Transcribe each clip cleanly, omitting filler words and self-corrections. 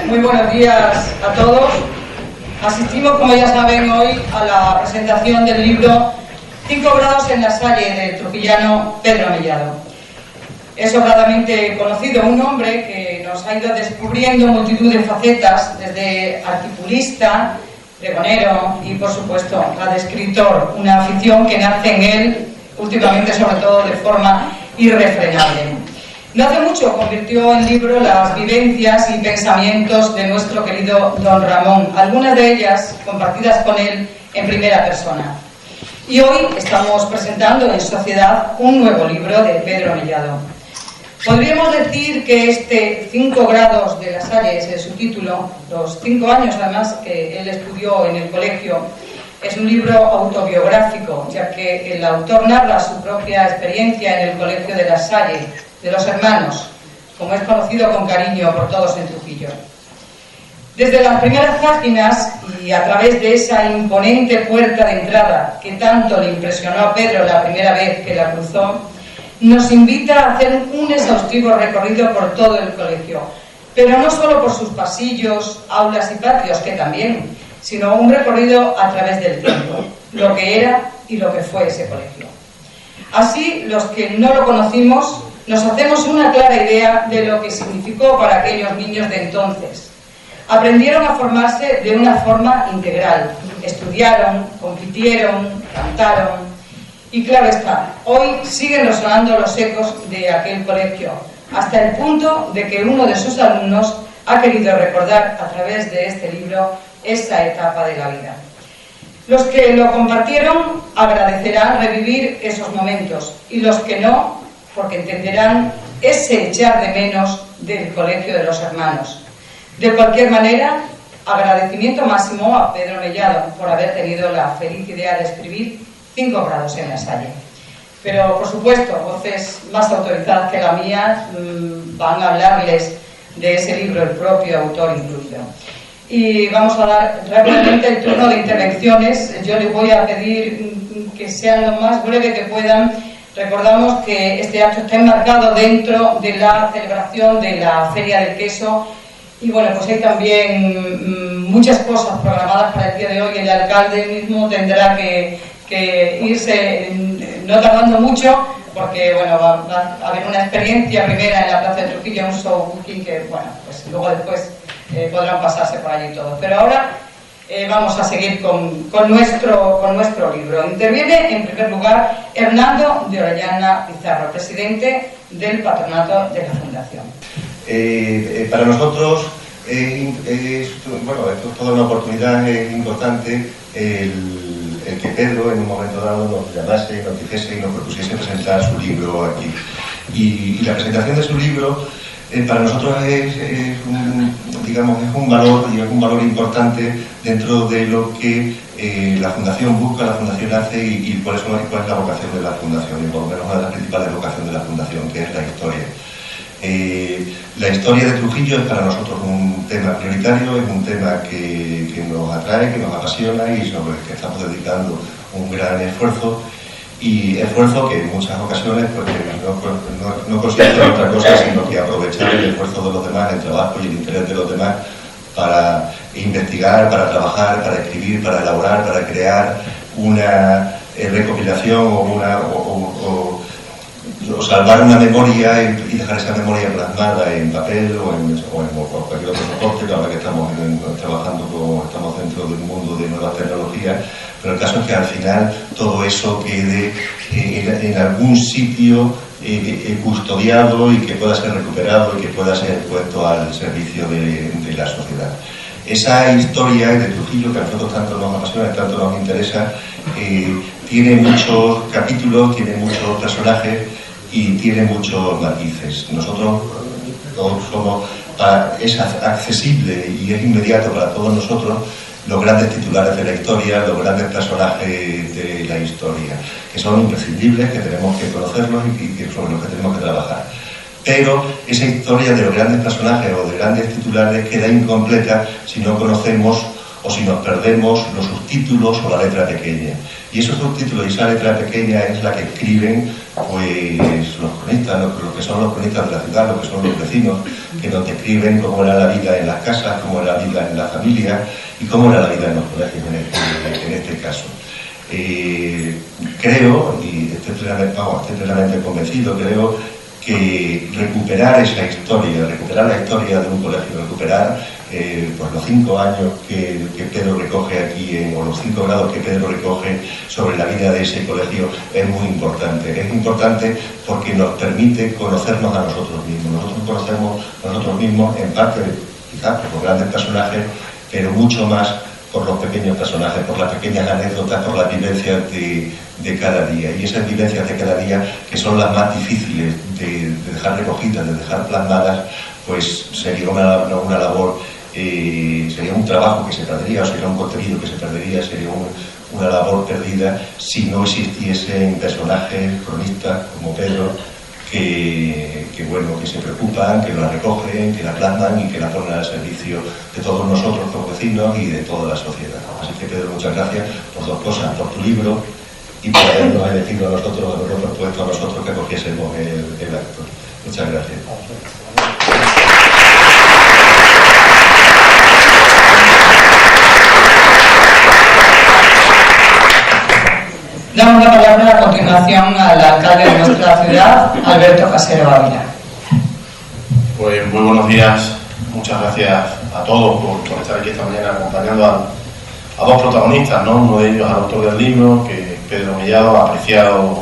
Muy buenos días a todos. Asistimos, como ya saben, hoy a la presentación del libro 5 grados en la Salle del trujillano Pedro Mellado. Es sobradamente conocido, un hombre que nos ha ido descubriendo multitud de facetas, desde articulista, pregonero y, por supuesto, la de escritor, una afición que nace en él, últimamente sobre todo de forma irrefrenable. No hace mucho convirtió en libro las vivencias y pensamientos de nuestro querido don Ramón, algunas de ellas compartidas con él en primera persona. Y hoy estamos presentando en sociedad un nuevo libro de Pedro Mellado. Podríamos decir que este 5 grados de la Salle es el subtítulo, los 5 años además que él estudió en el colegio. Es un libro autobiográfico, ya que el autor narra su propia experiencia en el colegio de la Salle, de los hermanos, como es conocido con cariño por todos en Trujillo. Desde las primeras páginas y a través de esa imponente puerta de entrada que tanto le impresionó a Pedro la primera vez que la cruzó, nos invita a hacer un exhaustivo recorrido por todo el colegio, pero no solo por sus pasillos, aulas y patios, que también, sino un recorrido a través del tiempo, lo que era y lo que fue ese colegio. Así, los que no lo conocimos, nos hacemos una clara idea de lo que significó para aquellos niños de entonces. Aprendieron a formarse de una forma integral, estudiaron, compitieron, cantaron. Y claro está, hoy siguen resonando los ecos de aquel colegio, hasta el punto de que uno de sus alumnos ha querido recordar a través de este libro esa etapa de la vida. Los que lo compartieron agradecerán revivir esos momentos, y los que no, porque entenderán ese echar de menos del colegio de los hermanos. De cualquier manera, agradecimiento máximo a Pedro Mellado por haber tenido la feliz idea de escribir 5 grados en la Salle. Pero, por supuesto, voces más autorizadas que la mía van a hablarles de ese libro, el propio autor incluido. Y vamos a dar rápidamente el turno de intervenciones. Yo les voy a pedir que sean lo más breve que puedan. Recordamos que este acto está enmarcado dentro de la celebración de la Feria del Queso. Y bueno, pues hay también muchas cosas programadas para el día de hoy. El alcalde mismo tendrá que irse no tardando mucho, porque bueno, va a haber una experiencia primera en la Plaza de Trujillo, un show cooking que bueno, pues luego después podrán pasarse por allí todos. Pero ahora vamos a seguir con nuestro libro. Interviene en primer lugar Hernando de Orellana Pizarro, presidente del patronato de la Fundación. Para nosotros bueno, esto es toda una oportunidad importante el que Pedro en un momento dado nos llamase, nos dijese y nos propusiese presentar su libro aquí. Y la presentación de su libro para nosotros es un valor, y es un valor importante dentro de lo que la Fundación busca, la Fundación hace y por eso cuál es la vocación de la Fundación, y por lo menos una de las principales vocaciones de la Fundación, que es la historia. La historia de Trujillo es para nosotros un tema prioritario, es un tema que nos atrae, que nos apasiona y sobre el que estamos dedicando un gran esfuerzo, y esfuerzo que en muchas ocasiones porque no consiste en otra cosa sino que aprovechar el esfuerzo de los demás, el trabajo y el interés de los demás para investigar, para trabajar, para escribir, para elaborar, para crear una recopilación o salvar una memoria y dejar esa memoria plasmada en papel o en cualquier otro soporte. Ahora que estamos estamos dentro del mundo de nuevas tecnologías, pero el caso es que al final todo eso quede en algún sitio custodiado y que pueda ser recuperado y que pueda ser puesto al servicio de la sociedad. Esa historia de Trujillo, que a nosotros tanto nos apasiona y tanto nos interesa, tiene muchos capítulos, tiene muchos personajes y tiene muchos matices. Nosotros todos somos, es accesible y es inmediato para todos nosotros los grandes titulares de la historia, los grandes personajes de la historia, que son imprescindibles, que tenemos que conocerlos y sobre los que tenemos que trabajar. Pero esa historia de los grandes personajes o de grandes titulares queda incompleta si no conocemos o si nos perdemos los subtítulos o la letra pequeña. Y esos subtítulos y esa letra pequeña es la que escriben pues los cronistas, lo que son los cronistas de la ciudad, lo que son los vecinos, que nos describen cómo era la vida en las casas, cómo era la vida en la familia y cómo era la vida en los colegios en este caso. Creo, y estoy plenamente convencido, creo que recuperar esa historia, recuperar la historia de un colegio, recuperar pues los 5 años que Pedro recoge aquí, o los 5 grados que Pedro recoge sobre la vida de ese colegio, es muy importante. Es importante porque nos permite conocernos a nosotros mismos. Nosotros conocemos a nosotros mismos en parte, quizás por los grandes personajes, pero mucho más por los pequeños personajes, por las pequeñas anécdotas, por las vivencias de cada día. Y esas vivencias de cada día, que son las más difíciles de dejar recogidas, de dejar plasmadas, pues sería una labor, sería un trabajo que se perdería, o sería un contenido que se perdería, sería una labor perdida si no existiesen personajes, cronistas como Pedro, que se preocupan, que la recogen, que la plasman y que la ponen al servicio de todos nosotros como vecinos y de toda la sociedad. Así que Pedro, muchas gracias por 2 cosas, por tu libro y por habernos elegido a nosotros, habernos propuesto a nosotros que cogiésemos el acto. Muchas gracias. Damos la palabra a continuación al alcalde de nuestra ciudad, Alberto Casero Ávila. Pues muy buenos días, muchas gracias a todos por estar aquí esta mañana acompañando a 2 protagonistas, ¿no? Uno de ellos al autor del libro, que Pedro Mellado, apreciado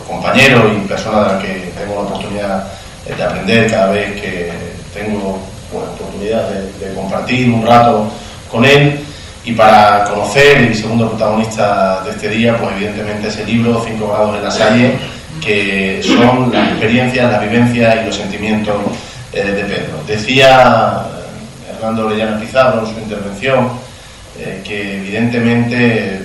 compañero y persona de la que tengo la oportunidad de aprender cada vez que tengo oportunidad de compartir un rato con él. Y para conocer el segundo protagonista de este día, pues evidentemente ese libro, 5 grados en la Salle, que son las experiencias, las vivencias y los sentimientos de Pedro. Decía Hernando Orellana Pizarro en su intervención que evidentemente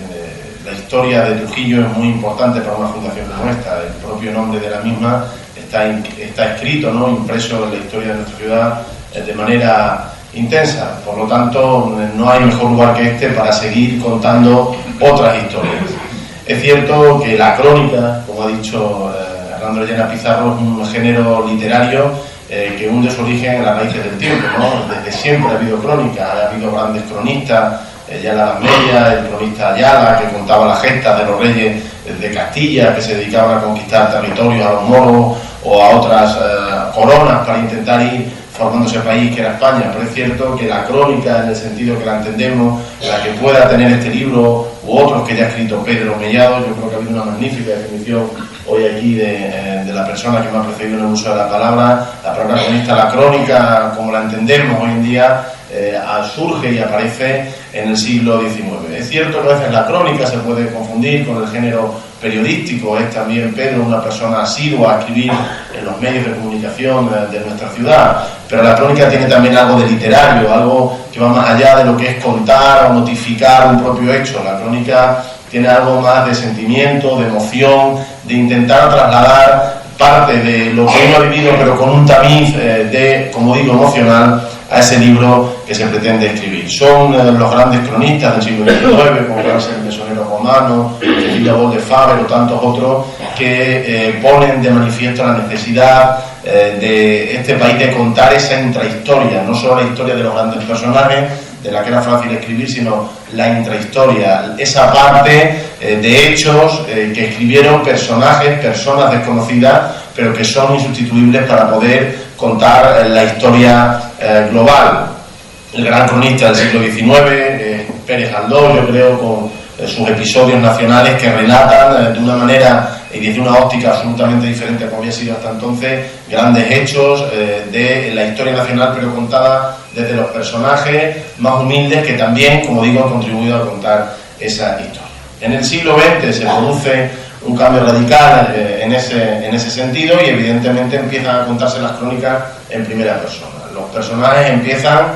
la historia de Trujillo es muy importante para una fundación como esta. El propio nombre de la misma está escrito, ¿no?, impreso en la historia de nuestra ciudad de manera intensa. Por lo tanto, no hay mejor lugar que este para seguir contando otras historias. Es cierto que la crónica, como ha dicho Hernando Orellana Pizarro, es un género literario que hunde su origen en las raíces del tiempo, ¿no? Desde siempre ha habido crónica, ha habido grandes cronistas, ya en la Edad Media, el cronista Ayala, que contaba las gestas de los reyes de Castilla, que se dedicaban a conquistar territorios a los moros o a otras coronas para intentar ir formando ese país que era España. Pero es cierto que la crónica, en el sentido que la entendemos, la que pueda tener este libro u otros que ya ha escrito Pedro Mellado, yo creo que ha habido una magnífica definición hoy aquí de la persona que me ha precedido en el uso de la palabra cronista. La crónica, como la entendemos hoy en día, surge y aparece en el siglo XIX. Es cierto que a veces la crónica se puede confundir con el género periodístico. Es también Pedro una persona asidua a escribir en los medios de comunicación de nuestra ciudad, pero la crónica tiene también algo de literario, algo que va más allá de lo que es contar o notificar un propio hecho. La crónica tiene algo más de sentimiento, de emoción, de intentar trasladar parte de lo que uno ha vivido, pero con un tamiz como digo, emocional, a ese libro que se pretende escribir. Son los grandes cronistas del siglo XIX, como pueden ser el mesonero romano, Cecilia Bol de Faber o tantos otros, que ponen de manifiesto la necesidad de este país de contar esa intrahistoria, no solo la historia de los grandes personajes, de la que era fácil escribir, sino la intrahistoria, esa parte de hechos que escribieron personas desconocidas, pero que son insustituibles para poder contar la historia global. El gran cronista del siglo XIX, Pérez Galdós, yo creo, con sus episodios nacionales que relatan de una manera y desde una óptica absolutamente diferente a como había sido hasta entonces, grandes hechos de la historia nacional, pero contada desde los personajes más humildes que también, como digo, han contribuido a contar esa historia. En el siglo XX se produce un cambio radical en ese sentido y evidentemente empiezan a contarse las crónicas en primera persona. Los personajes empiezan,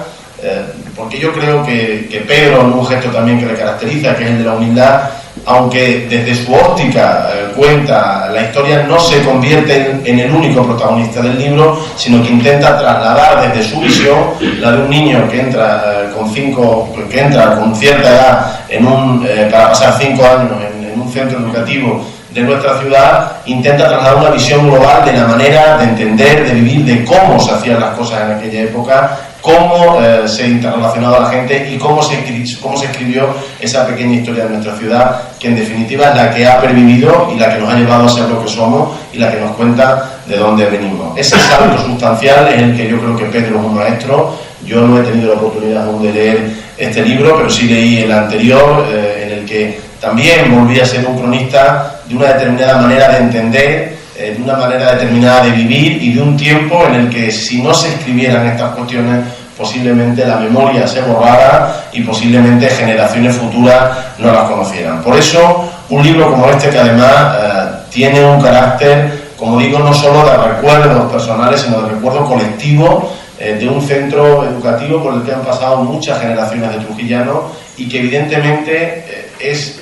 porque yo creo que Pedro, en un gesto también que le caracteriza, que es el de la humildad, aunque desde su óptica cuenta la historia, no se convierte en el único protagonista del libro, sino que intenta trasladar desde su visión, la de un niño que entra con cierta edad para pasar 5 años en un centro educativo de nuestra ciudad, intenta trasladar una visión global de la manera de entender, de vivir, de cómo se hacían las cosas en aquella época, cómo se interrelacionaba la gente y cómo se escribió esa pequeña historia de nuestra ciudad, que en definitiva es la que ha pervivido y la que nos ha llevado a ser lo que somos y la que nos cuenta de dónde venimos. Ese salto sustancial es el que yo creo que Pedro es un maestro. Yo no he tenido la oportunidad aún de leer este libro, pero sí leí el anterior, en el que también volví a ser un cronista de una determinada manera de entender, de una manera determinada de vivir y de un tiempo en el que si no se escribieran estas cuestiones, posiblemente la memoria se borrara y posiblemente generaciones futuras no las conocieran. Por eso, un libro como este, que además tiene un carácter, como digo, no solo de recuerdos personales, sino de recuerdo colectivo, de un centro educativo por el que han pasado muchas generaciones de trujillanos y que evidentemente es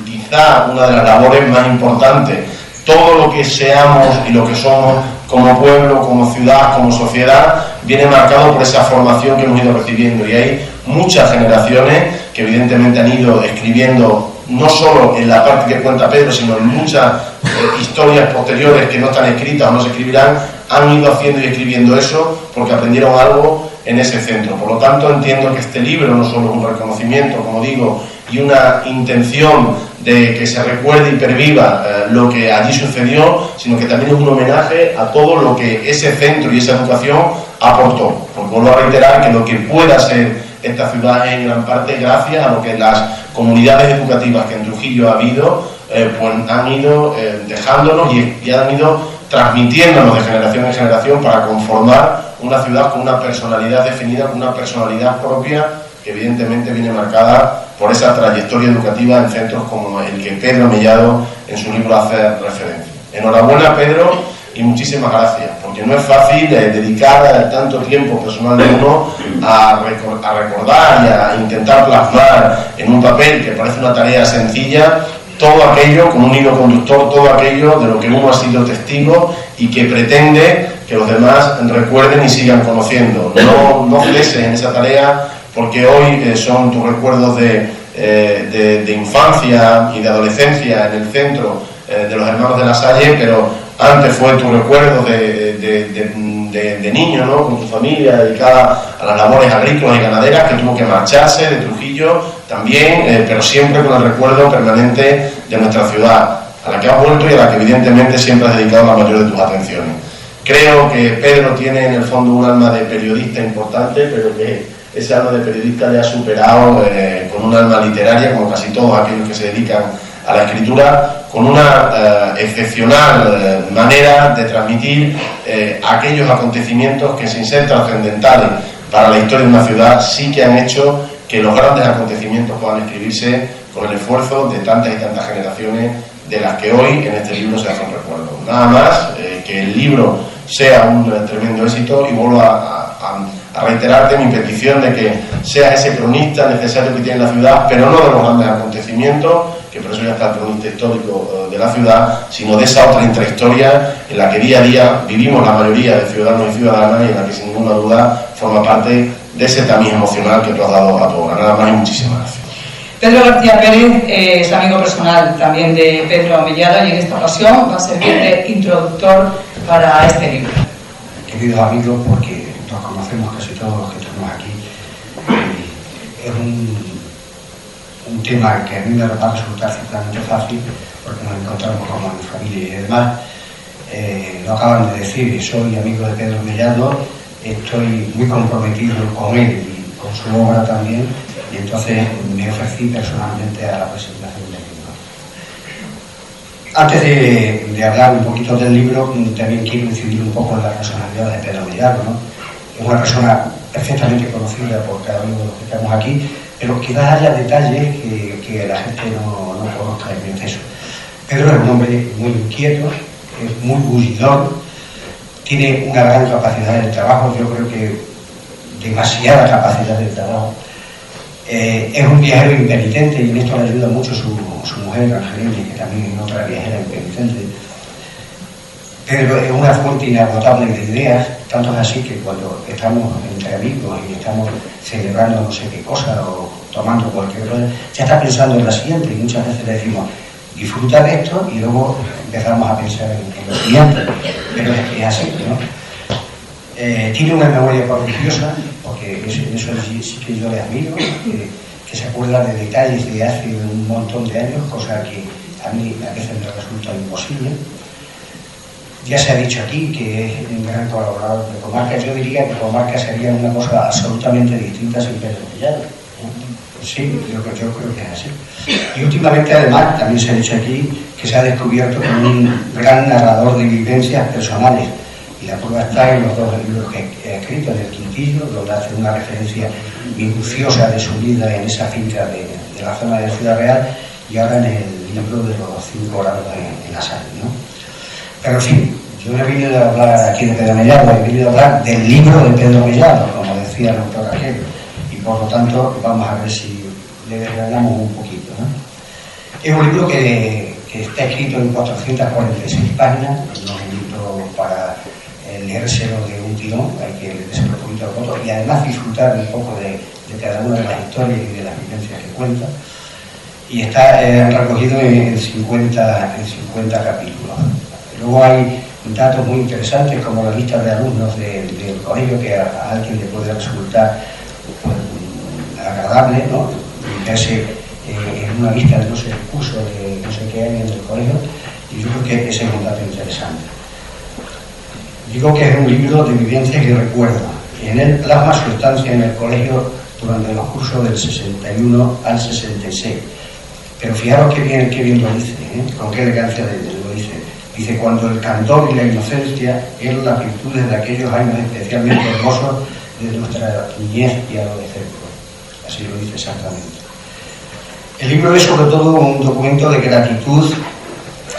quizá una de las labores más importantes. Todo lo que seamos y lo que somos como pueblo, como ciudad, como sociedad, viene marcado por esa formación que hemos ido recibiendo, y hay muchas generaciones que evidentemente han ido escribiendo, no solo en la parte que cuenta Pedro, sino en muchas historias posteriores que no están escritas o no se escribirán, han ido haciendo y escribiendo eso porque aprendieron algo en ese centro. Por lo tanto, entiendo que este libro no solo es un reconocimiento, como digo, y una intención de que se recuerde y perviva lo que allí sucedió, sino que también es un homenaje a todo lo que ese centro y esa educación aportó. Porque vuelvo a reiterar que lo que pueda ser esta ciudad es en gran parte gracias a lo que las comunidades educativas que en Trujillo ha habido, pues han ido dejándonos y han ido transmitiéndonos de generación en generación para conformar una ciudad con una personalidad definida, con una personalidad propia, que evidentemente viene marcada por esa trayectoria educativa en centros como el que Pedro Mellado en su libro hace referencia. Enhorabuena, Pedro, y muchísimas gracias, porque no es fácil dedicar tanto tiempo personal de uno a recordar y a intentar plasmar en un papel que parece una tarea sencilla todo aquello, como un hilo conductor, todo aquello de lo que uno ha sido testigo y que pretende que los demás recuerden y sigan conociendo. No ceses en esa tarea, porque hoy son tus recuerdos de infancia y de adolescencia en el centro de los hermanos de La Salle, pero antes fue tu recuerdo de niño, ¿no?, con tu familia dedicada a las labores agrícolas y ganaderas, que tuvo que marcharse de Trujillo también, pero siempre con el recuerdo permanente de nuestra ciudad, a la que has vuelto y a la que evidentemente siempre has dedicado la mayor de tus atenciones. Creo que Pedro tiene en el fondo un alma de periodista importante, pero que ese alma de periodista le ha superado con un alma literaria, como casi todos aquellos que se dedican a la escritura, con una excepcional manera de transmitir aquellos acontecimientos que, sin ser trascendentales para la historia de una ciudad, sí que han hecho que los grandes acontecimientos puedan escribirse con el esfuerzo de tantas y tantas generaciones de las que hoy en este libro se hacen recuerdo. Nada más, que el libro sea un tremendo éxito, y vuelvo a reiterarte mi petición de que seas ese cronista necesario que tiene la ciudad, pero no de los grandes acontecimientos, que por eso ya está el cronista histórico de la ciudad, sino de esa otra intrahistoria en la que día a día vivimos la mayoría de ciudadanos y ciudadanas, y en la que sin ninguna duda forma parte de ese tamiz emocional que tú has dado a tu obra. Nada más y muchísimas gracias. Pedro García Pérez es amigo personal también de Pedro Mellado, y en esta ocasión va a servir de introductor para este libro. Queridos amigos, porque nos conocemos casi todos los que estamos aquí, es un tema que a mí me va a resultar ciertamente fácil, porque nos encontramos como en familia y demás. Lo acaban de decir, soy amigo de Pedro Mellado, estoy muy comprometido con él y con su obra también, y entonces me ofrecí personalmente a la presentación del libro. Antes de hablar un poquito del libro, también quiero incidir un poco en la personalidad de Pedro Mellado, ¿no? Es una persona perfectamente conocida por cada uno de los que estamos aquí, pero quizás haya detalles que la gente no conozca en exceso. Pedro es un hombre muy inquieto, es muy bullidor, tiene una gran capacidad de trabajo, yo creo que demasiada capacidad de trabajo. Es un viajero impenitente, y en esto le ayuda mucho su mujer, Angelina, que también es otra viajera impenitente. Pedro es una fuente inagotable de ideas, tanto es así que cuando estamos entre amigos y estamos celebrando no sé qué cosa o tomando cualquier cosa, ya está pensando en la siguiente, y muchas veces le decimos: disfruta de esto y luego empezamos a pensar en los siguiente. Pero es así, ¿no? Tiene una memoria prodigiosa, porque eso sí que yo le admiro, que se acuerda de detalles de hace un montón de años, cosa que a mí a veces me resulta imposible. Ya se ha dicho aquí que es un gran colaborador de Comarca. Yo diría que Comarca sería una cosa absolutamente distinta sin Pedro Mellado. Sí, yo creo que es así. Y últimamente, además, también se ha dicho aquí que se ha descubierto como un gran narrador de vivencias personales. Y la prueba está en los dos libros que he escrito, en El Quintillo, donde hace una referencia minuciosa de su vida en esa finca de la zona de Ciudad Real, y ahora en el libro de los 5 grados en la sal, ¿no? Pero en fin, yo no he venido a hablar aquí de Pedro Mellado, he venido a hablar del libro de Pedro Mellado, como decía el autor aquel, y por lo tanto vamos a ver si le desgranamos un poquito, ¿no? Es un libro que está escrito en 446 páginas, no es un libro para leérselo de un tirón, hay que leérselo un poquito a poco y además disfrutar un poco de cada una de las historias y de las vivencias que cuenta. Y está recogido en 50 capítulos. Luego hay datos muy interesantes como la lista de alumnos del colegio, que a alguien le puede resultar agradable, ¿no? Verse en una lista de no sé el curso de no sé qué año del colegio, y yo creo que ese es un dato interesante. Digo que es un libro de vivencias y recuerdos. En él plasma su estancia en el colegio durante los cursos del 61 al 66. Pero fijaros qué bien lo dice, con qué elegancia lo dice. Dice, cuando el candor y la inocencia eran las virtudes de aquellos años especialmente hermosos de nuestra niñez y adolescencia. Así lo dice exactamente. El libro es sobre todo un documento de gratitud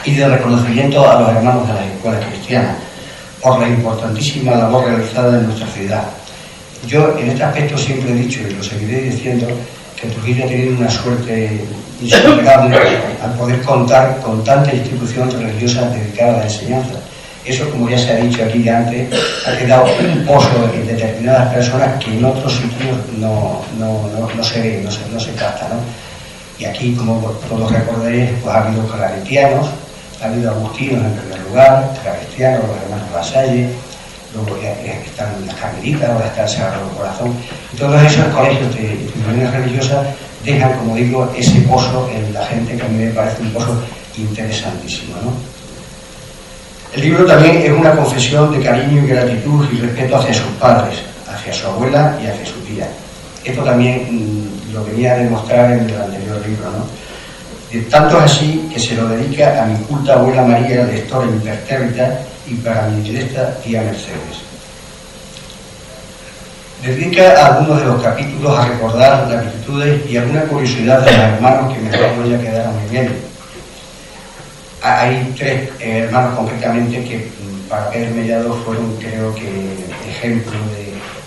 y de reconocimiento a los hermanos de las escuelas cristianas por la importantísima labor realizada en nuestra ciudad. Yo en este aspecto siempre he dicho, y lo seguiré diciendo, que Trujillo ha tenido una suerte insuperable al poder contar con tanta institución religiosa dedicada a la enseñanza. Eso, como ya se ha dicho aquí antes, ha quedado un pozo en determinadas personas que en otros sitios no se ve, no se capta, ¿no? Y aquí, como todos recordaréis, pues ha habido claretianos, ha habido agustinos en primer lugar, claretianos, los hermanos Lasalle, luego están las Carmelitas, ahora está el Sagrado Corazón. Y todos esos colegios de instituciones religiosas dejan, como digo, ese pozo en la gente, que a mí me parece un pozo interesantísimo, ¿no? El libro también es una confesión de cariño y gratitud y respeto hacia sus padres, hacia su abuela y hacia su tía. Esto también lo venía a demostrar en el anterior libro, ¿no? Tanto es así que se lo dedica a mi culta abuela María, lectora impertérrita, y para mi directa tía Mercedes. Dedica algunos de los capítulos a recordar las virtudes y alguna curiosidad de los hermanos que me recuerdo ya quedaron muy bien. Hay 3 hermanos concretamente que para Pedro Mellado fueron, creo que, ejemplo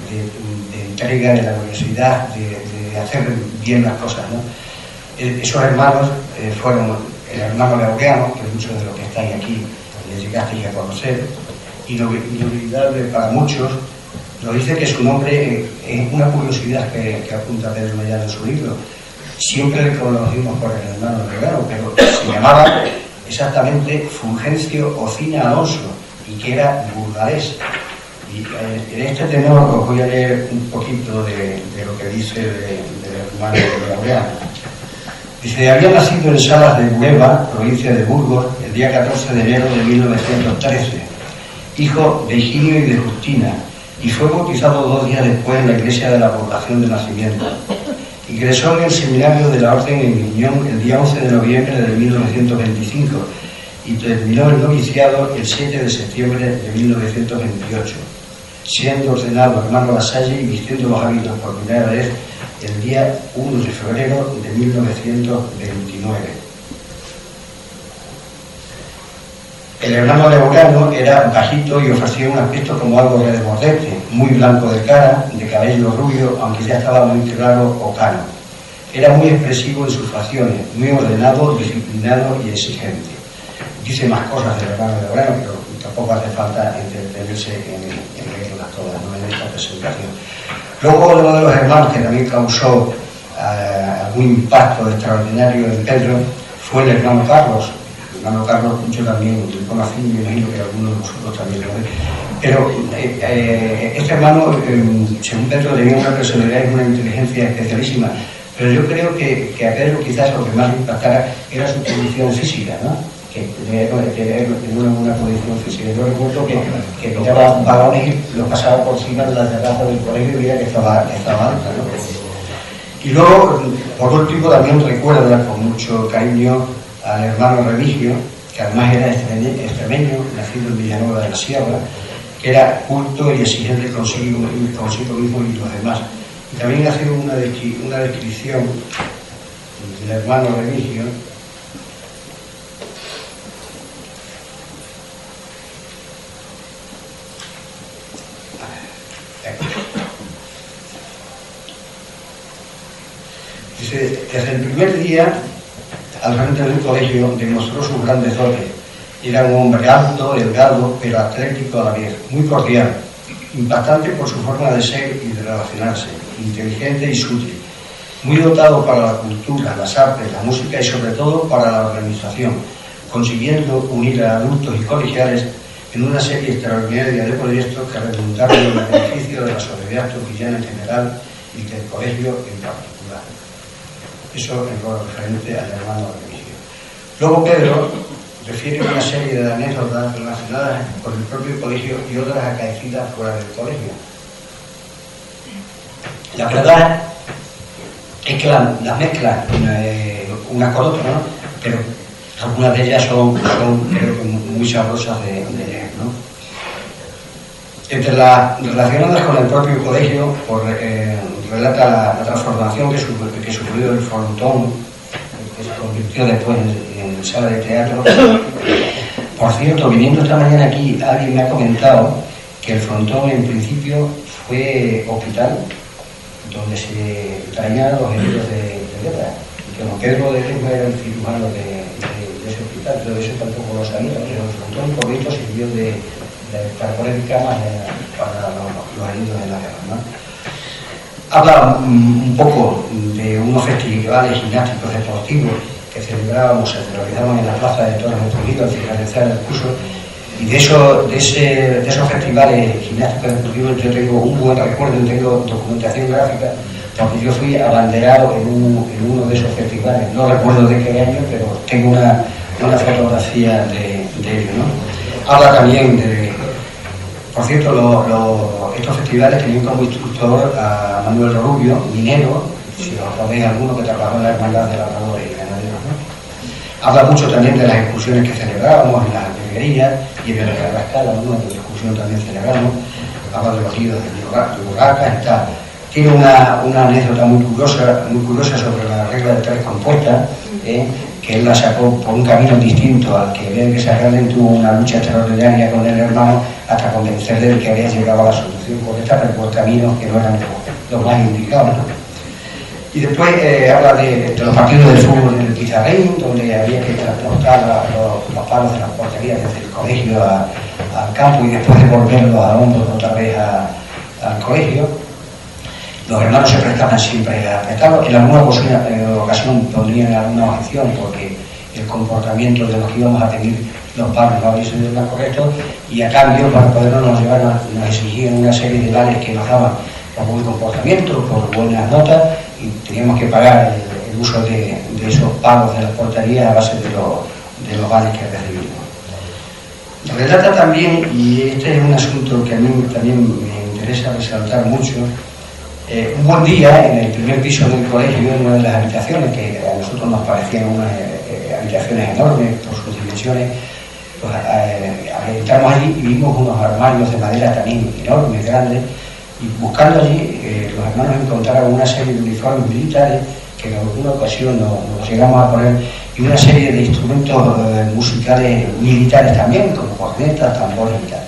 de entrega, de la curiosidad, de hacer bien las cosas, ¿no? Esos hermanos fueron el hermano Laureano, que muchos de los que estáis aquí les llegasteis a conocer, inolvidable para muchos. Nos dice que su nombre es una curiosidad que apunta Pedro Mellado en su libro. Siempre le conocimos por el hermano Laureano, pero se llamaba exactamente Fulgencio Ocina Alonso, y que era burgalés. Y en este tenor os voy a leer un poquito de lo que dice del hermano Laureano. Dice, había nacido en Salas de Bueva, provincia de Burgos, el día 14 de enero de 1913, hijo de Higinio y de Justina, y fue bautizado 2 días después en la iglesia de la población de nacimiento. Ingresó en el seminario de la Orden en Miñón el día 11 de noviembre de 1925 y terminó el noviciado el 7 de septiembre de 1928, siendo ordenado hermano Lasalle y vistiendo los hábitos por primera vez el día 1 de febrero de 1929. El hermano Laureano era bajito y ofrecía un aspecto como algo redemordente, muy blanco de cara, de cabello rubio, aunque ya estaba muy claro o cano. Era muy expresivo en sus facciones, muy ordenado, disciplinado y exigente. Dice más cosas del hermano Laureano, pero tampoco hace falta entretenerse en leerlas todas, ¿no?, en esta presentación. Luego, uno de los hermanos que también causó algún impacto extraordinario en Pedro fue el hermano Carlos. El hermano Carlos yo también lo conocí, me imagino que algunos de vosotros también lo ven. Pero este hermano, según Pedro, tenía una personalidad y una inteligencia especialísima. Pero yo creo que a Pedro quizás lo que más le impactara era su condición física, ¿no? Que tenía una condición física. Yo recuerdo que pintaba balones y los pasaba por encima de la terraza del colegio y veía que estaba alta, ¿no? Y luego, por último, también recuerda con mucho cariño al hermano Remigio, que además era extremeño, nacido en Villanueva de la Sierra, que era culto y exigente consigo mismo y los demás. Y también ha sido una descripción del hermano Remigio. Dice, desde el primer día al frente del colegio demostró sus grandes dotes. Era un hombre alto, delgado, pero atlético a la vez, muy cordial, impactante por su forma de ser y de relacionarse, inteligente y sutil, muy dotado para la cultura, las artes, la música y sobre todo para la organización, consiguiendo unir a adultos y colegiales en una serie extraordinaria de proyectos que redundaron en el beneficio de la sociedad trujillana en general y del colegio en particular. Eso en lo referente al hermano Remigio. Luego Pedro refiere una serie de anécdotas relacionadas con el propio colegio y otras acaecidas fuera del colegio. La verdad es que las mezcla una con otra, ¿no? Pero algunas de ellas son creo que muy sabrosas de leer, ¿no? Entre las relacionadas con el propio colegio, relata la transformación que sufrió el frontón, que se convirtió después en sala de teatro. Por cierto, viniendo esta mañana aquí, alguien me ha comentado que el frontón en principio fue hospital, donde se traían los heridos de guerra, y que don Pedro de Lesma era el cirujano de ese hospital. Yo eso tampoco lo sabía, pero el frontón por esto sirvió para poner camas para los heridos de la guerra, ¿no? Habla un poco de unos festivales gimnásticos deportivos que celebrábamos, se realizaban en la plaza de Toros de Trujillo al finalizar el curso, y de esos festivales gimnásticos deportivos yo tengo un buen recuerdo, tengo documentación gráfica, porque yo fui abanderado en uno de esos festivales, no recuerdo de qué año, pero tengo una fotografía de ello, ¿no? Habla también de, por cierto, estos festivales tenían como instructor a Manuel Rubio, minero, si os acordáis alguno, que trabajó en la Hermandad de Labradores y Ganaderos, ¿no? Habla mucho también de las excursiones que celebrábamos en las alegrías y en el Carrascal, alguna de las excursiones también celebramos. Habla de los ríos de Burracas y tal. Tiene una anécdota muy curiosa sobre la regla de tres compuestas, que él la sacó por un camino distinto al que había que sacarle. Tuvo una lucha extraordinaria con el hermano hasta convencerle de que había llegado a la solución correcta, pero por caminos que no eran los más indicados, ¿no? Y después habla de los partidos del fútbol en el Pizarrín, donde había que transportar los palos de las porterías desde el colegio al campo y después devolverlos a hombros otra vez al colegio. Los hermanos se prestaban siempre a prestarlo. En alguna ocasión pondrían alguna objeción porque el comportamiento de los que íbamos a pedir los palos no había sido más correcto, y a cambio, para podernos llevar, nos exigían una serie de vales que nos daban por buen comportamiento, por buenas notas, y teníamos que pagar el uso de esos palos de las porterías a base de los vales que recibimos. Relata también, y este es un asunto que a mí también me interesa resaltar mucho, un buen día en el primer piso del colegio, en una de las habitaciones, que a nosotros nos parecían unas habitaciones enormes por sus dimensiones, pues entramos allí y vimos unos armarios de madera también enormes, grandes, y buscando allí los hermanos encontraron una serie de uniformes militares que en alguna ocasión nos llegamos a poner, y una serie de instrumentos musicales militares también, como cornetas, tambores y tal.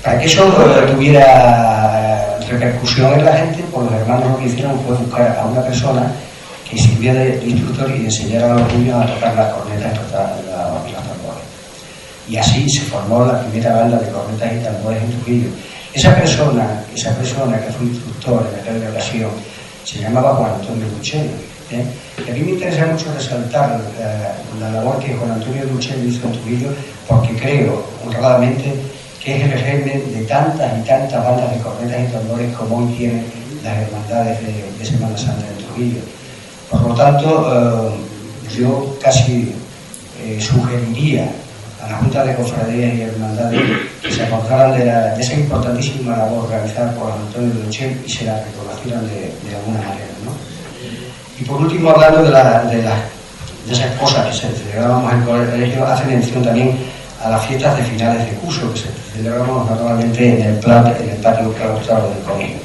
Para que eso tuviera repercusión en la gente, pues los hermanos lo que hicieron fue buscar a una persona que sirviera de instructor y enseñara a los niños a tocar las cornetas y tocar los tambores. Y así se formó la primera banda de cornetas y tambores en Trujillo. Esa persona que fue instructor en aquella ocasión se llamaba Juan Antonio Buchel, Y a mí me interesa mucho resaltar la labor que Juan Antonio Duchel hizo en Trujillo, porque creo, honradamente, que es el germen de tantas y tantas bandas de cornetas y tambores como hoy tienen las hermandades de Semana Santa en Trujillo. Por lo tanto, yo casi sugeriría a la Junta de Cofradías y Hermandades que se acordaran de esa importantísima labor realizada por Antonio Duchel y se la reconocieran de alguna manera, ¿no? Y por último, hablando de esas cosas que se celebrábamos en el colegio, hace mención también a las fiestas de finales de curso que se celebrábamos normalmente en el patio claustrado del colegio.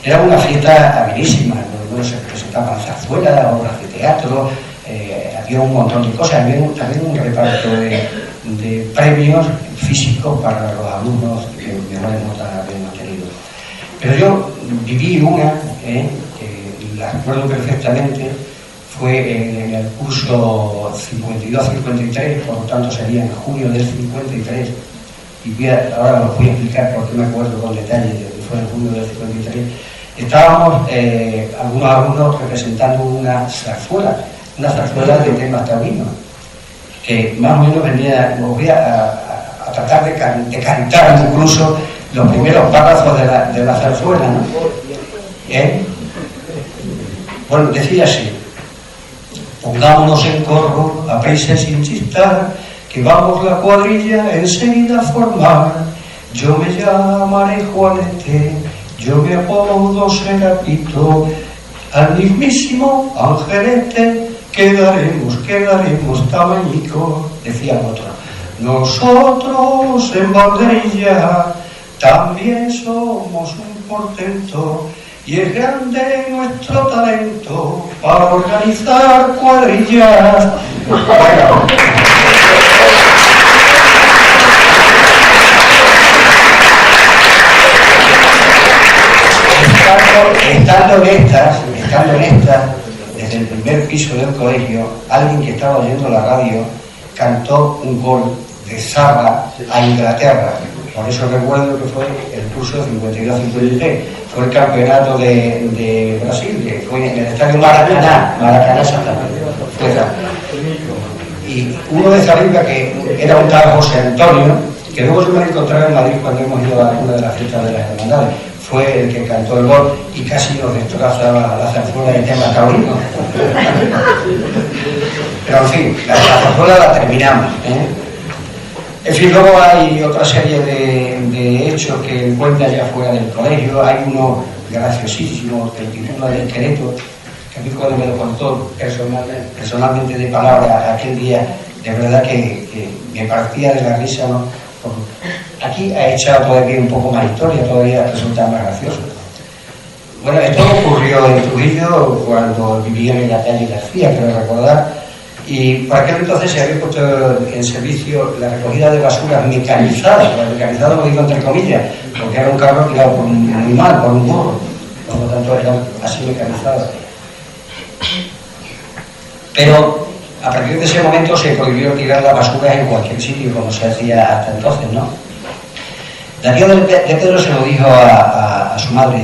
Era una fiesta amenísima, donde se presentaban zarzuelas, obras de teatro, había un montón de cosas, había también un reparto de premios físicos para los alumnos que mejores notas habían tenido. Pero yo viví una, que la recuerdo perfectamente, fue en el curso 52-53, por lo tanto sería en junio del 53, y ahora os voy a explicar por qué me acuerdo con detalle de que fue en junio del 53. Estábamos algunos alumnos representando una zarzuela de temas taurinos, que más o menos venía, os voy a tratar de cantar incluso los primeros párrafos de la zarzuela, ¿no? Bueno, decía así: pongámonos en corro, a prisa y sin chistar, que vamos la cuadrilla enseguida a formar. Yo me llamaré Juanete, yo me apodo Serapito, al mismísimo Angelete quedaremos tamañico. Decía otro: nosotros en banderilla también somos un portento, y es grande nuestro talento para organizar cuadrillas. Bueno. Estando en estas, desde el primer piso del colegio, alguien que estaba oyendo la radio cantó un gol de Zarra a Inglaterra. Por eso recuerdo que fue el curso 52-53, fue el campeonato de Brasil, que fue en el estadio Maracaná exactamente. Y uno de Zarriba, que era un tal José Antonio, que luego yo me lo encontré en Madrid cuando hemos ido a una de las fiestas de las hermandades, fue el que cantó el gol y casi nos destroza la zarzuela de tema taurino. Pero en fin, la zarzuela la terminamos, En fin, luego hay otra serie de hechos que encuentran ya fuera del colegio. Hay uno graciosísimo que titula El Esqueleto, que a mí cuando me lo contó personalmente de palabra aquel día, de verdad que me partía de la risa, ¿no? Aquí ha echado todavía un poco más historia, todavía resulta más gracioso. Bueno, esto ocurrió en Trujillo cuando vivían en la calle García, creo recordar, y por aquel entonces se había puesto en servicio la recogida de basuras mecanizada. Mecanizado lo digo entre comillas, porque era un carro tirado por un animal, por un burro, por lo tanto era así mecanizado. Pero a partir de ese momento se prohibió tirar las basuras en cualquier sitio, como se hacía hasta entonces, ¿no? La tía de Pedro se lo dijo a su madre: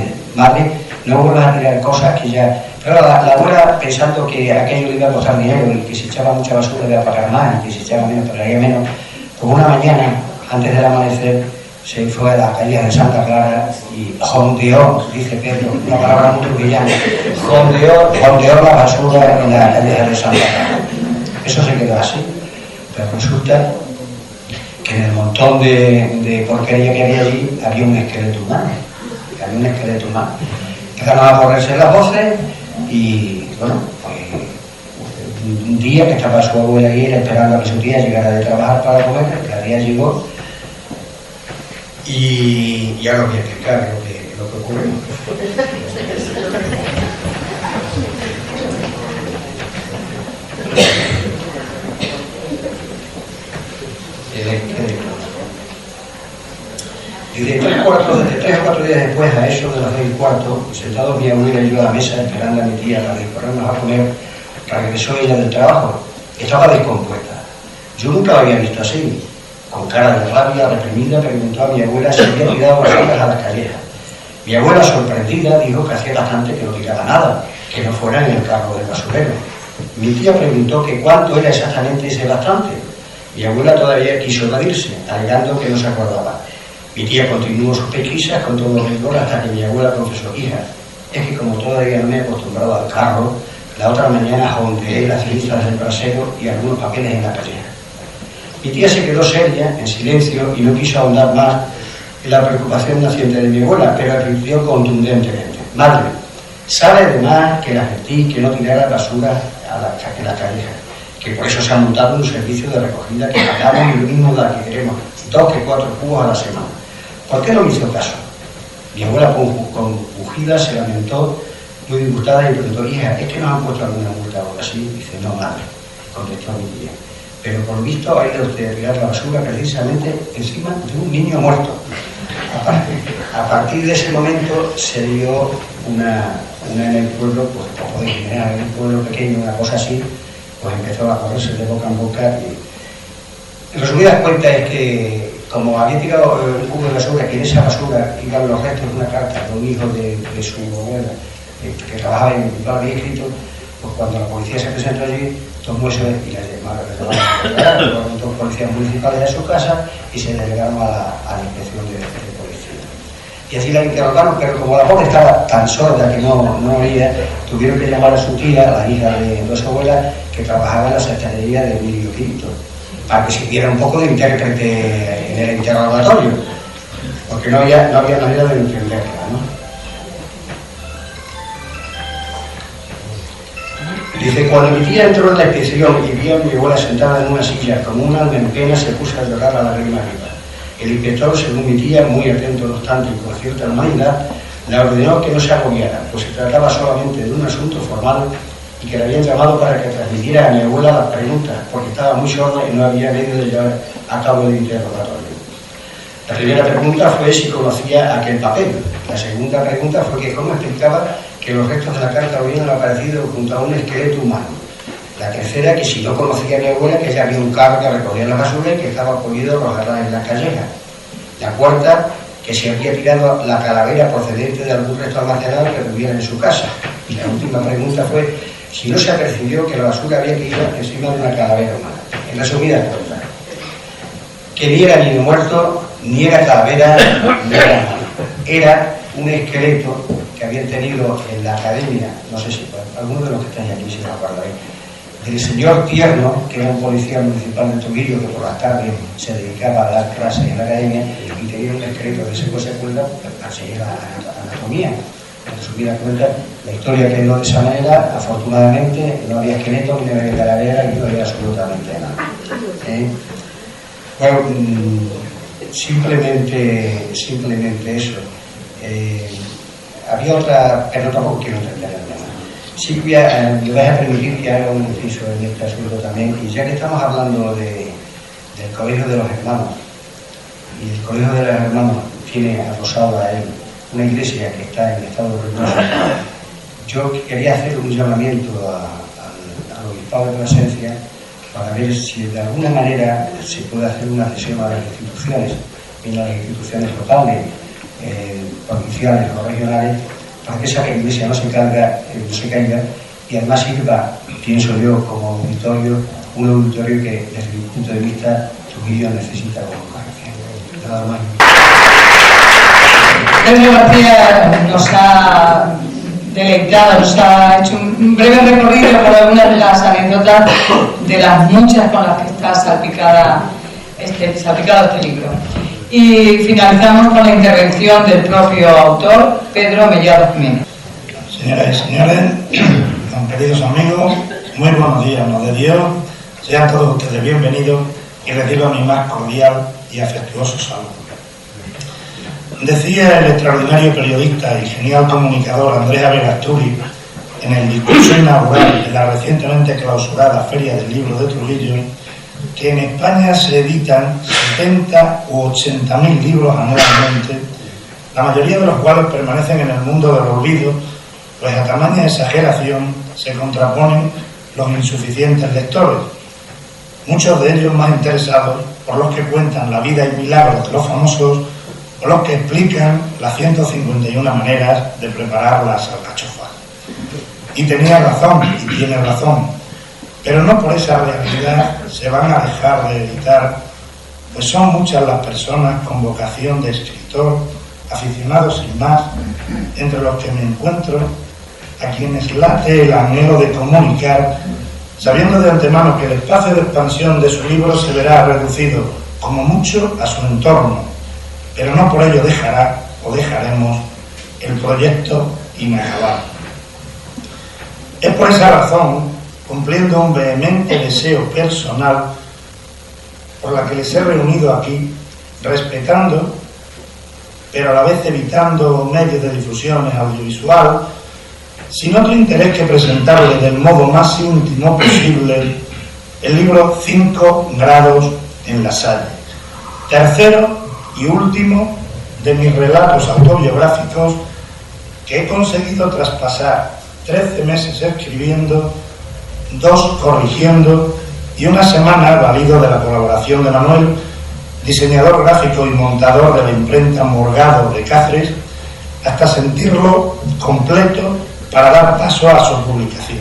no vuelvas a tirar cosas que ya... Pero la abuela, pensando que aquello le iba a costar dinero y que si echaba mucha basura le iba a pagar más y que si echaba menos pagaría menos, pues una mañana, antes del amanecer, se fue a la calle de Santa Clara y jondeó, dice Pedro, una palabra muy trujillana, jondeó la basura en la calle de Santa Clara. Eso se quedó así. Pero resulta que en el montón de porquería que había allí había un esqueleto humano. Empezaron a correrse las voces y, bueno, pues un día que estaba su abuela ahí esperando a que su tía llegara de trabajar para comer, la tía llegó y ya lo voy a explicar lo que ocurrió. Y de 3 o 4 días después, a eso de las 10:15, sentados mi abuela y yo a la mesa esperando a mi tía para disponernos a comer, regresó ella del trabajo. Estaba descompuesta. Yo nunca la había visto así. Con cara de rabia, reprimida, preguntó a mi abuela si había tirado basuras a las callejas. Mi abuela, sorprendida, dijo que hacía bastante que no tiraba nada, que no fuera en el carro del basurero. Mi tía preguntó que cuánto era exactamente ese bastante. Mi abuela todavía quiso evadirse, alegando que no se acordaba. Mi tía continuó sus pesquisas con todo rigor hasta que mi abuela confesó: hija, es que como todavía no me he acostumbrado al carro, la otra mañana jondeé las cenizas del brasero y algunos papeles en la calleja. Mi tía se quedó seria, en silencio, y no quiso ahondar más en la preocupación naciente de mi abuela, pero advirtió contundentemente: madre, sabe además que le advertí que no tirara basura en la calleja, que por eso se ha montado un servicio de recogida que pagamos y lo mismo de la que queremos, 2 que 4 cubos a la semana. ¿Por qué no me hizo caso? Mi abuela compungida se lamentó, muy disgustada, y preguntó: hija, ¿es que nos han puesto alguna multa o algo así? Dice: no, madre, contestó mi tía, pero por lo visto ha ido usted a tirar la basura precisamente encima de un niño muerto. A partir de ese momento se dio una en el pueblo, pues como podéis imaginar, en un pueblo pequeño, una cosa así, pues empezó a correrse de boca en boca. Y en resumidas cuentas es que, como había tirado un cubo de basura, que en esa basura iban los restos de una carta de un hijo de su abuela, que trabajaba en el había escrito, pues cuando la policía se presentó allí, tomó eso y la llamaron dos policías municipales a su casa y se delegaron a la inspección de policía. Y así la interrogaron, pero como la pobre estaba tan sorda que no oía, tuvieron que llamar a su tía, la hija de su abuela, que trabajaba en la secretaría de Emilio Quinto, para que sirviera un poco de intérprete en el interrogatorio, porque no había manera de entenderla, ¿no? Dice: cuando mi tía entró en la inspección y vio a mi abuela sentada en una silla como un alma en pena, se puso a llorar a lágrima viva. El inspector, según mi tía, muy atento no obstante y con cierta humanidad, le ordenó que no se agobiara, pues se trataba solamente de un asunto formal y que le habían llamado para que transmitiera a mi abuela las preguntas, porque estaba muy sorda y no había medio de llevar a cabo el interrogatorio. La primera pregunta fue si conocía aquel papel. La segunda pregunta fue que cómo explicaba que los restos de la carta habían aparecido junto a un esqueleto humano. La tercera, que si no conocía a mi abuela, que ya había un carro que recogía la basura y que estaba prohibido arrojarla en la calleja. La cuarta, que se había tirado la calavera procedente de algún resto almacenado que tuviera en su casa. Y la última pregunta fue si no se apercibió que la basura había caído encima de una calavera humana. En resumidas cuentas, que ni era niño muerto, ni era calavera, ni era nada. Era un esqueleto que habían tenido en la academia, no sé si algunos de los que estáis aquí se lo acordaréis, del señor Tierno, que era un policía municipal de Trujillo que por las tardes se dedicaba a dar clases en la academia, y tenía un esqueleto de ese secuela para enseñar anatomía. En resumidas cuentas, la historia quedó de esa manera. Afortunadamente no había esqueleto, ni había calavera, y no había absolutamente nada. Bueno, simplemente eso. Había otra, pero tampoco quiero entender el tema. Sí, me vais a permitir que haga un inciso en este asunto también, y ya que estamos hablando del Colegio de los Hermanos, y el Colegio de los Hermanos tiene adosado a él una iglesia que está en estado ruinoso, yo quería hacer un llamamiento al obispado de Plasencia para ver si de alguna manera se puede hacer una adhesión a las instituciones, en las instituciones locales, provinciales o regionales, para que esa iglesia no se caiga, y además sirva, pienso yo, como auditorio, un auditorio que desde mi punto de vista Trujillo necesita como corrección. Nada más. Pedro García nos ha deleitado, nos ha hecho un breve recorrido por algunas de las anécdotas de las muchas con las que está salpicado este libro. Y finalizamos con la intervención del propio autor, Pedro Mellado Jiménez. Señoras y señores, queridos amigos, muy buenos días, nos de Dios. Sean todos ustedes bienvenidos y reciban mi más cordial y afectuoso saludo. Decía el extraordinario periodista y genial comunicador Andrés Averasturi en el discurso inaugural de la recientemente clausurada Feria del Libro de Trujillo, que en España se editan 70 u 80.000 libros anualmente, la mayoría de los cuales permanecen en el mundo del olvido, pues a tamaña exageración se contraponen los insuficientes lectores, muchos de ellos más interesados por los que cuentan la vida y milagros de los famosos o los que explican las 151 maneras de preparar las alcachofas. Y tenía razón, y tiene razón, pero no por esa realidad se van a dejar de editar, pues son muchas las personas con vocación de escritor, aficionados sin más, entre los que me encuentro, a quienes late el anhelo de comunicar, sabiendo de antemano que el espacio de expansión de su libro se verá reducido, como mucho, a su entorno, pero no por ello dejará o dejaremos el proyecto inacabado. Es por esa razón, cumpliendo un vehemente deseo personal, por la que les he reunido aquí, respetando, pero a la vez evitando medios de difusión audiovisual, sin otro interés que presentarle del modo más íntimo posible el libro 5 grados en la Salle, tercero y último de mis relatos autobiográficos que he conseguido traspasar 13 meses escribiendo, 2 corrigiendo y una semana valido de la colaboración de Manuel, diseñador gráfico y montador de la imprenta Morgado de Cáceres, hasta sentirlo completo para dar paso a su publicación.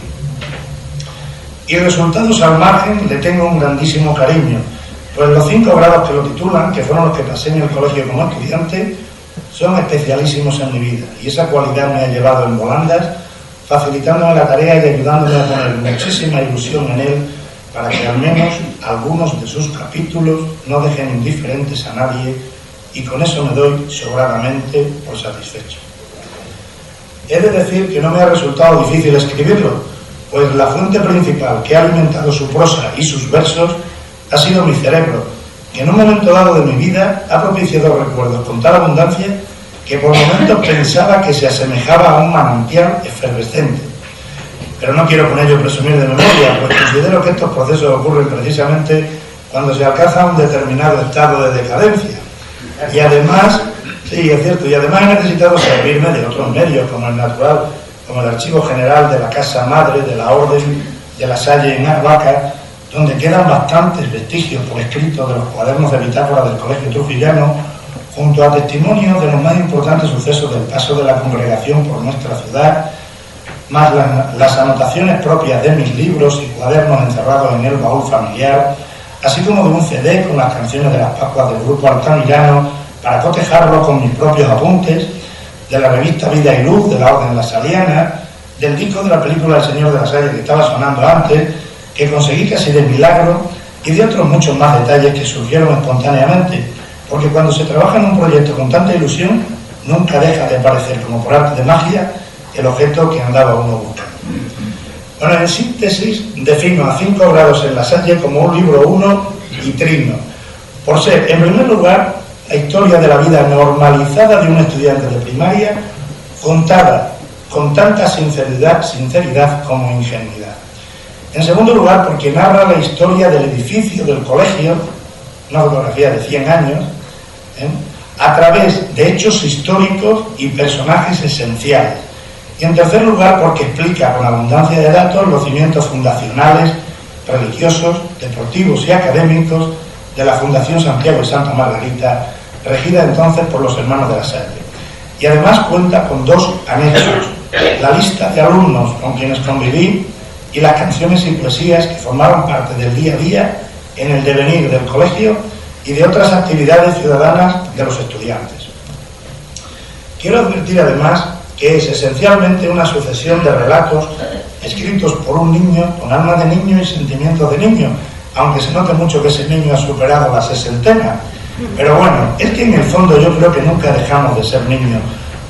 Y resultados al margen le tengo un grandísimo cariño, pues los 5 grados que lo titulan, que fueron los que pasé en el colegio como estudiante, son especialísimos en mi vida, y esa cualidad me ha llevado en volandas, facilitándome la tarea y ayudándome a poner muchísima ilusión en él para que al menos algunos de sus capítulos no dejen indiferentes a nadie, y con eso me doy sobradamente por satisfecho. He de decir que no me ha resultado difícil escribirlo, pues la fuente principal que ha alimentado su prosa y sus versos ha sido mi cerebro, que en un momento dado de mi vida ha propiciado recuerdos con tal abundancia que por momentos pensaba que se asemejaba a un manantial efervescente. Pero no quiero con ello presumir de memoria, pues considero que estos procesos ocurren precisamente cuando se alcanza un determinado estado de decadencia. Y además, sí, es cierto, y además he necesitado servirme de otros medios, como el natural, como el Archivo General de la Casa Madre de la Orden de la Salle en Arbaca, donde quedan bastantes vestigios por escrito de los cuadernos de bitácora del Colegio Trujillano, junto a testimonios de los más importantes sucesos del paso de la congregación por nuestra ciudad, más las anotaciones propias de mis libros y cuadernos encerrados en el baúl familiar, así como de un CD con las canciones de las Pascuas del grupo Altamirano para cotejarlo con mis propios apuntes, de la revista Vida y Luz de la Orden La Saliana, del disco de la película El Señor de la Salle que estaba sonando antes, que conseguí casi de milagro, y de otros muchos más detalles que surgieron espontáneamente, porque cuando se trabaja en un proyecto con tanta ilusión, nunca deja de aparecer, como por arte de magia, el objeto que andaba uno buscando. Bueno, en síntesis, defino a 5 grados en la Salle como un libro uno y trino, por ser, en primer lugar, la historia de la vida normalizada de un estudiante de primaria, contada con tanta sinceridad como ingenuidad. En segundo lugar, porque narra la historia del edificio del colegio, una fotografía de 100 años, a través de hechos históricos y personajes esenciales. Y en tercer lugar, porque explica con abundancia de datos los cimientos fundacionales, religiosos, deportivos y académicos de la Fundación Santiago de Santa Margarita, regida entonces por los hermanos de la Salle. Y además cuenta con 2 anexos: la lista de alumnos con quienes conviví y las canciones y poesías que formaron parte del día a día en el devenir del colegio y de otras actividades ciudadanas de los estudiantes. Quiero advertir además que es esencialmente una sucesión de relatos escritos por un niño con alma de niño y sentimientos de niño, aunque se note mucho que ese niño ha superado la 60. Pero bueno, es que en el fondo yo creo que nunca dejamos de ser niños,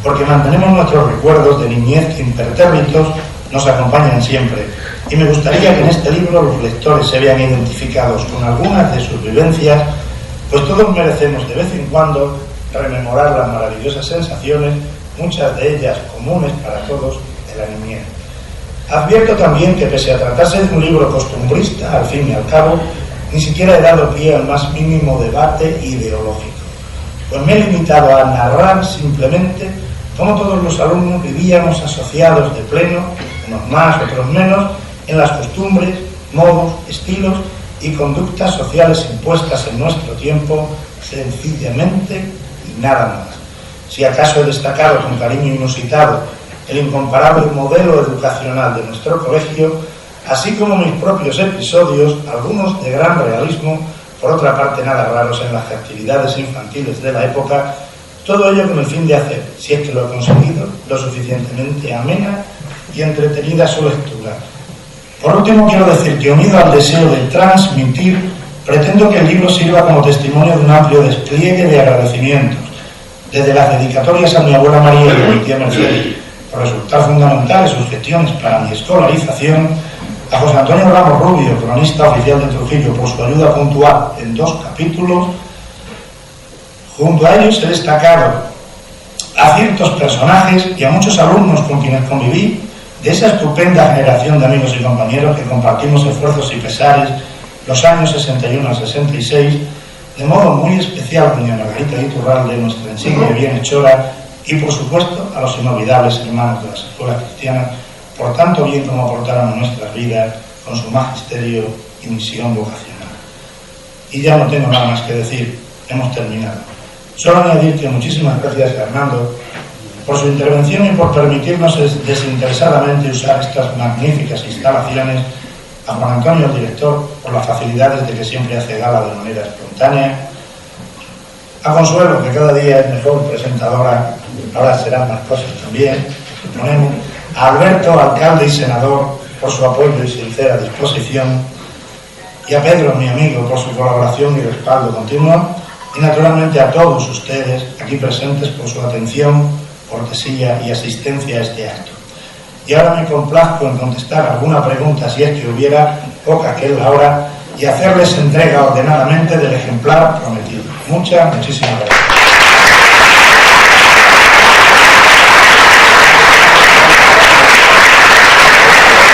porque mantenemos nuestros recuerdos de niñez que impertérritos nos acompañan siempre. Y me gustaría que en este libro los lectores se vean identificados con algunas de sus vivencias, pues todos merecemos de vez en cuando rememorar las maravillosas sensaciones, muchas de ellas comunes para todos, de la niñez. Advierto también que pese a tratarse de un libro costumbrista, al fin y al cabo, ni siquiera he dado pie al más mínimo debate ideológico, pues me he limitado a narrar simplemente cómo todos los alumnos vivíamos asociados de pleno, unos más, otros menos, en las costumbres, modos, estilos y conductas sociales impuestas en nuestro tiempo, sencillamente y nada más. Si acaso he destacado con cariño inusitado el incomparable modelo educacional de nuestro colegio, así como mis propios episodios, algunos de gran realismo, por otra parte nada raros en las actividades infantiles de la época, todo ello con el fin de hacer, si es que lo he conseguido, lo suficientemente amena y entretenida su lectura. Por último, quiero decir que, unido al deseo de transmitir, pretendo que el libro sirva como testimonio de un amplio despliegue de agradecimientos, desde las dedicatorias a mi abuela María y a mi tía Mercedes, por resultar fundamentales sus gestiones para mi escolarización, a José Antonio Ramos Rubio, cronista oficial de Trujillo, por su ayuda puntual en 2 capítulos. Junto a ellos he destacado a ciertos personajes y a muchos alumnos con quienes conviví, de esa estupenda generación de amigos y compañeros que compartimos esfuerzos y pesares los años 61 a 66, de modo muy especial a doña Margarita Iturralde, nuestra insigne bienhechora, y por supuesto a los inolvidables hermanos de las escuelas cristianas, por tanto bien como aportaron a nuestras vidas con su magisterio y misión vocacional. Y ya no tengo nada más que decir, hemos terminado. Solo añadir que muchísimas gracias a Hernando por su intervención y por permitirnos desinteresadamente usar estas magníficas instalaciones, a Juan Antonio, el director, por las facilidades de que siempre hace gala de manera espontánea, a Consuelo, que cada día es mejor presentadora, ahora serán más cosas también, suponemos, a Alberto, alcalde y senador, por su apoyo y sincera disposición, y a Pedro, mi amigo, por su colaboración y respaldo continuo, y naturalmente a todos ustedes aquí presentes por su atención, cortesía y asistencia a este acto. Y ahora me complazco en contestar alguna pregunta, si es que hubiera, poca que es la hora, y hacerles entrega ordenadamente del ejemplar prometido. Muchísimas gracias.